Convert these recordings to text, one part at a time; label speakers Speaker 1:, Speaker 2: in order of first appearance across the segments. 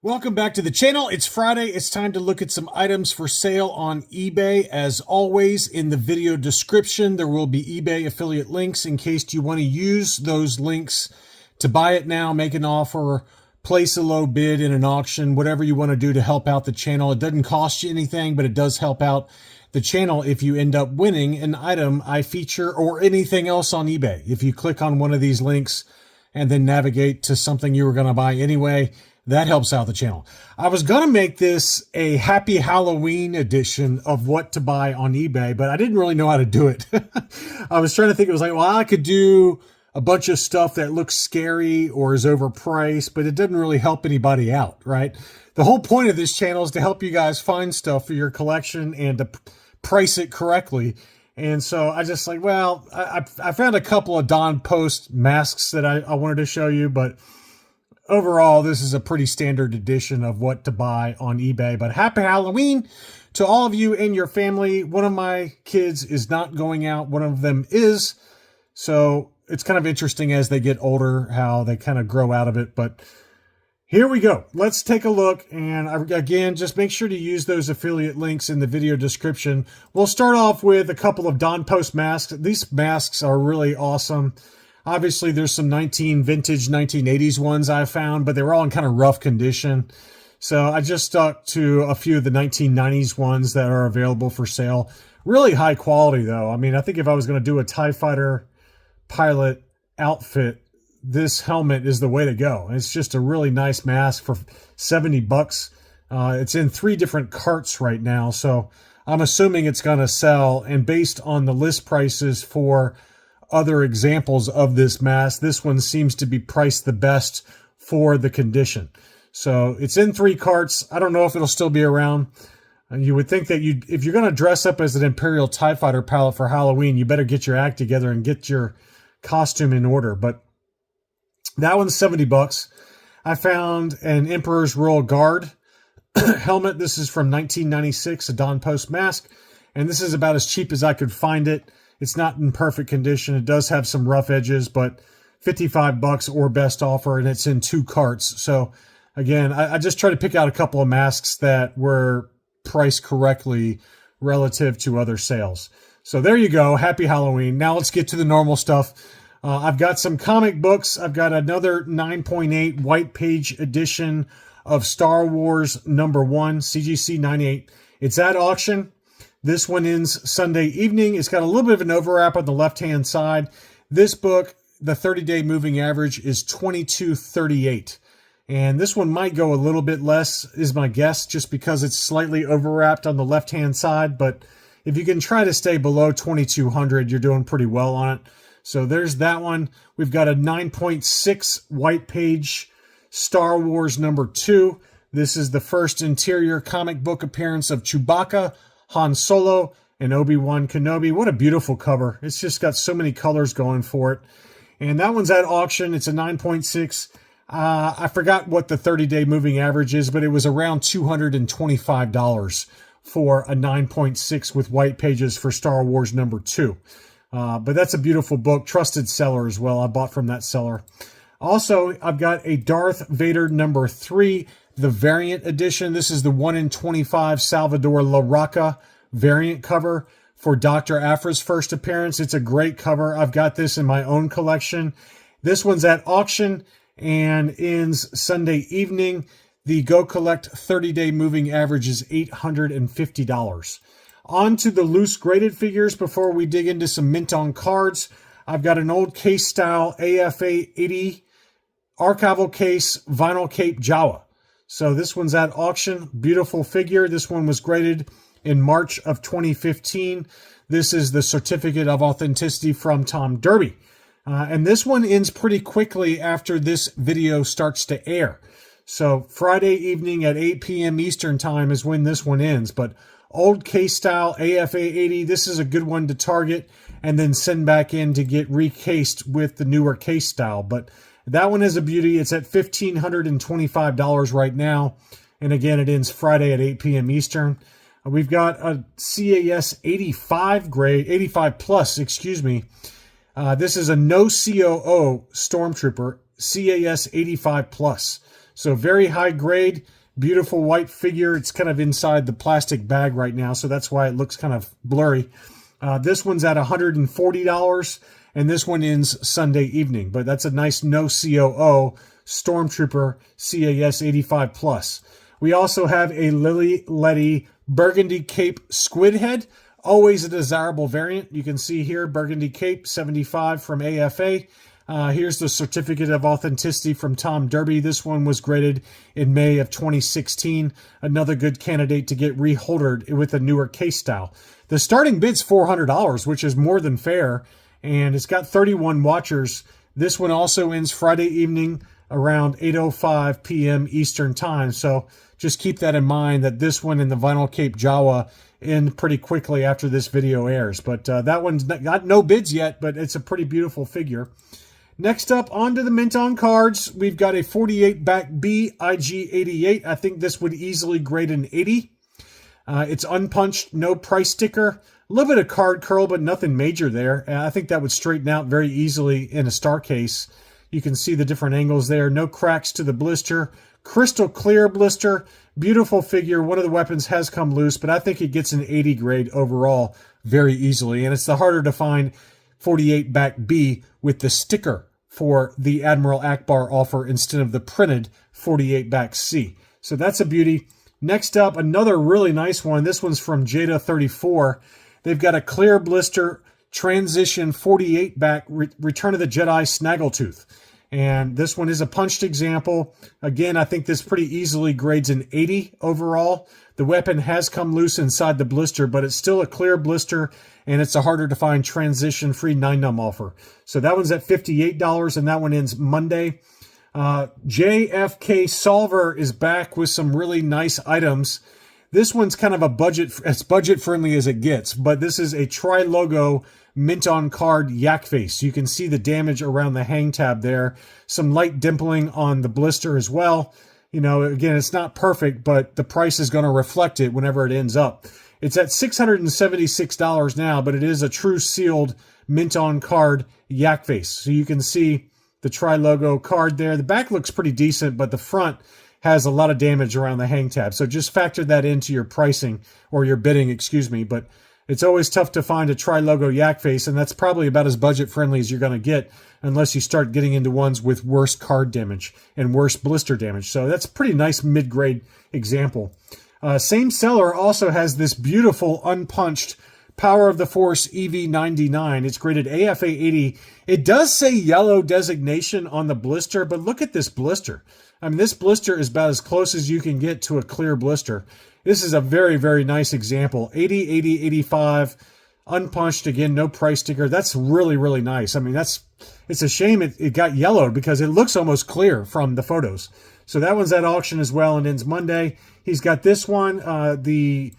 Speaker 1: Welcome back to the channel. It's Friday. It's time to look at some items for sale on eBay. As always, in the video description, there will be eBay affiliate links in case you want to use those links to buy it now, make an offer, place a low bid in an auction, whatever you want to do to help out the channel. It doesn't cost you anything, but it does help out the channel if you end up winning an item I feature or anything else on eBay. If you click on one of these links and then navigate to something you were going to buy anyway, that helps out the channel. I was going to make this a happy Halloween edition of what to buy on eBay, but I didn't really know how to do it. I was trying to think, it was like, well, I could do a bunch of stuff that looks scary or is overpriced, but it doesn't really help anybody out, right? The whole point of this channel is to help you guys find stuff for your collection and to price it correctly. And so I just like, well, I found a couple of Don Post masks that I wanted to show you, but overall, this is a pretty standard edition of what to buy on eBay. But happy Halloween to all of you and your family. One of my kids is not going out. One of them is. So it's kind of interesting as they get older how they kind of grow out of it. But here we go. Let's take a look. And again, just make sure to use those affiliate links in the video description. We'll start off with a couple of Don Post masks. These masks are really awesome. Obviously, there's some vintage 1980s ones I found, but they were all in kind of rough condition. So I just stuck to a few of the 1990s ones that are available for sale. Really high quality, though. I mean, I think if I was going to do a TIE Fighter pilot outfit, this helmet is the way to go. It's just a really nice mask for 70 bucks. It's in 3 different carts right now, so I'm assuming it's going to sell. And based on the list prices for other examples of this mask, this one seems to be priced the best for the condition. So it's in 3 carts. I don't know if it'll still be around. You would think that if you're going to dress up as an Imperial TIE Fighter pilot for Halloween, you better get your act together and get your costume in order. But that one's 70 bucks. I found an Emperor's Royal Guard helmet. This is from 1996, a Don Post mask. And this is about as cheap as I could find it. It's not in perfect condition. It does have some rough edges, but 55 bucks or best offer, and it's in 2 carts. So again, I just try to pick out a couple of masks that were priced correctly relative to other sales. So there you go. Happy Halloween. Now let's get to the normal stuff. I've got some comic books. I've got another 9.8 white page edition of Star Wars #1, CGC 98. It's at auction. This one ends Sunday evening. It's got a little bit of an overwrap on the left-hand side. This book, the 30-day moving average is 22.38. And this one might go a little bit less, is my guess, just because it's slightly overwrapped on the left-hand side. But if you can try to stay below 2200, you're doing pretty well on it. So there's that one. We've got a 9.6 white page Star Wars #2. This is the first interior comic book appearance of Chewbacca, Han Solo, and Obi-Wan Kenobi. What a beautiful cover. It's just got so many colors going for it. And that one's at auction. It's a 9.6. I forgot what the 30-day moving average is, but it was around $225 for a 9.6 with white pages for Star Wars #2. But that's a beautiful book. Trusted seller as well. I bought from that seller. Also, I've got a Darth Vader #3, the variant edition. This is the 1 in 25 Salvador Larroca variant cover for Dr. Aphra's first appearance. It's a great cover. I've got this in my own collection. This one's at auction and ends Sunday evening. The Go Collect 30-day moving average is $850. On to the loose graded figures before we dig into some mint on cards. I've got an old case style AFA 80 archival case vinyl cape Jawa. So this one's at auction. Beautiful figure. This one was graded in March of 2015. This is the certificate of authenticity from Tom Derby. And this one ends pretty quickly after this video starts to air. So Friday evening at 8 p.m. Eastern time is when this one ends. But old case style AFA 80, this is a good one to target and then send back in to get recased with the newer case style. But that one is a beauty. It's at $1,525 right now. And again, it ends Friday at 8 p.m. Eastern. We've got a CAS 85 grade, 85 plus, excuse me. This is a no COO Stormtrooper, CAS 85 plus. So very high grade, beautiful white figure. It's kind of inside the plastic bag right now, so that's why it looks kind of blurry. This one's at $140, and this one ends Sunday evening. But that's a nice no COO Stormtrooper CAS 85 Plus. We also have a Lily Letty Burgundy Cape Squid Head. Always a desirable variant. You can see here, Burgundy Cape 75 from AFA. Here's the certificate of authenticity from Tom Derby. This one was graded in May of 2016. Another good candidate to get reholdered with a newer case style. The starting bid's $400, which is more than fair, and it's got 31 watchers. This one also ends Friday evening around 8:05 p.m. Eastern Time. So just keep that in mind, that this one and the Vinyl Cape Jawa end pretty quickly after this video airs. But that one's got no bids yet, but it's a pretty beautiful figure. Next up, onto the mint on cards. We've got a 48 back B IG88. I think this would easily grade an 80. It's unpunched, no price sticker. A little bit of card curl, but nothing major there. I think that would straighten out very easily in a star case. You can see the different angles there. No cracks to the blister. Crystal clear blister. Beautiful figure. One of the weapons has come loose, but I think it gets an 80 grade overall very easily. And it's the harder to find 48 back B with the sticker for the Admiral Akbar offer instead of the printed 48 back C. So that's a beauty. Next up, another really nice one. This one's from Jada34. They've got a clear blister transition 48 back Return of the Jedi Snaggletooth. And this one is a punched example. Again, I think this pretty easily grades an 80 overall. The weapon has come loose inside the blister, but it's still a clear blister, and it's a harder to find transition-free 9-num offer. So that one's at $58, and that one ends Monday. JFK Solver is back with some really nice items. This one's kind of as budget-friendly as it gets, but this is a tri-logo mint-on-card yak face. You can see the damage around the hang tab there. Some light dimpling on the blister as well. You know, again, it's not perfect, but the price is going to reflect it whenever it ends up. It's at $676 now, but it is a true sealed mint-on-card yak face. So you can see the tri-logo card there. The back looks pretty decent, but the front has a lot of damage around the hang tab. So just factor that into your pricing, or your bidding, excuse me. But it's always tough to find a tri-logo yak face, and that's probably about as budget-friendly as you're going to get unless you start getting into ones with worse card damage and worse blister damage. So that's a pretty nice mid-grade example. Same seller also has this beautiful unpunched Power of the Force EV99. It's graded AFA 80. It does say yellow designation on the blister, but look at this blister. I mean, this blister is about as close as you can get to a clear blister. This is a very, very nice example. 80, 80, 85, unpunched. Again, no price sticker. That's really, really nice. I mean, it's a shame it got yellowed because it looks almost clear from the photos. So that one's at auction as well and ends Monday. He's got this one, the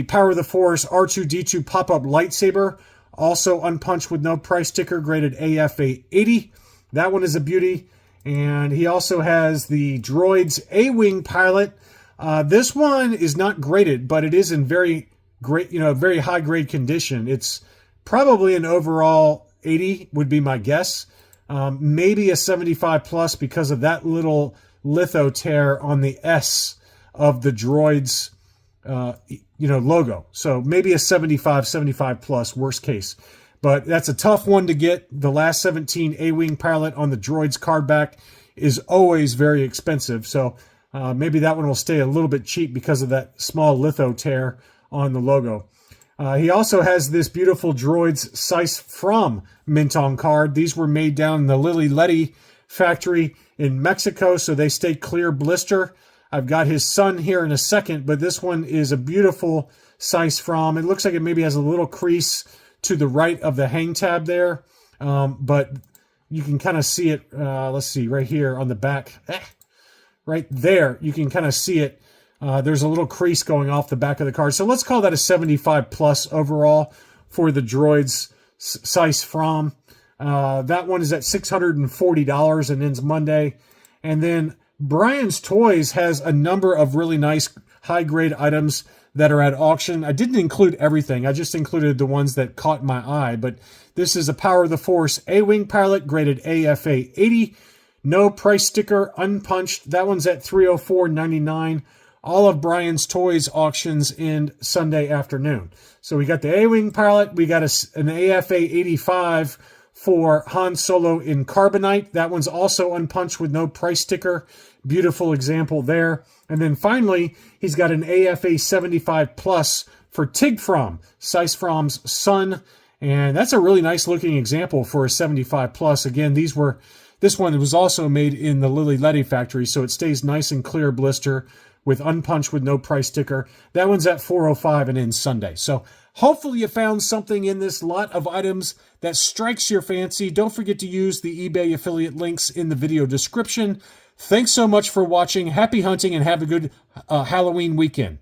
Speaker 1: Power of the Force R2-D2 pop-up lightsaber, also unpunched with no price sticker, graded AFA 80. That one is a beauty. And he also has the Droids A-Wing pilot. This one is not graded, but it is in very great, very high grade condition. It's probably an overall 80 would be my guess. Maybe a 75 plus because of that little litho tear on the S of the Droids, logo. So maybe a 75 plus, worst case. But that's a tough one to get. The last 17 A-Wing pilot on the Droids card back is always very expensive. So maybe that one will stay a little bit cheap because of that small litho tear on the logo. He also has this beautiful Droids Sice From mint on card. These were made down in the Lily Letty factory in Mexico, so they stay clear blister. I've got his son here in a second, but this one is a beautiful Sice From. It looks like it maybe has a little crease to the right of the hang tab there, but you can kind of see it. Let's see, right here on the back, right there, you can kind of see it. There's a little crease going off the back of the card. So let's call that a 75 plus overall for the Droids Sice From. That one is at $640 and ends Monday. And then Brian's Toys has a number of really nice high-grade items that are at auction. I didn't include everything. I just included the ones that caught my eye. But this is a Power of the Force A-Wing pilot graded AFA 80. no price sticker, unpunched. That one's at $304.99. All of Brian's Toys auctions in Sunday afternoon. So we got the A-Wing pilot. We got an AFA 85 for Han Solo in Carbonite. That one's also unpunched with no price sticker. Beautiful example there. And then finally, he's got an AFA 75 plus for Tigfrom, Seiss From's son. And that's a really nice looking example for a 75 plus. Again, this one was also made in the Lily Letty factory, so it stays nice and clear blister with unpunched with no price sticker. That one's at $405 and ends Sunday. So hopefully you found something in this lot of items that strikes your fancy. Don't forget to use the eBay affiliate links in the video description. Thanks so much for watching. Happy hunting and have a good Halloween weekend.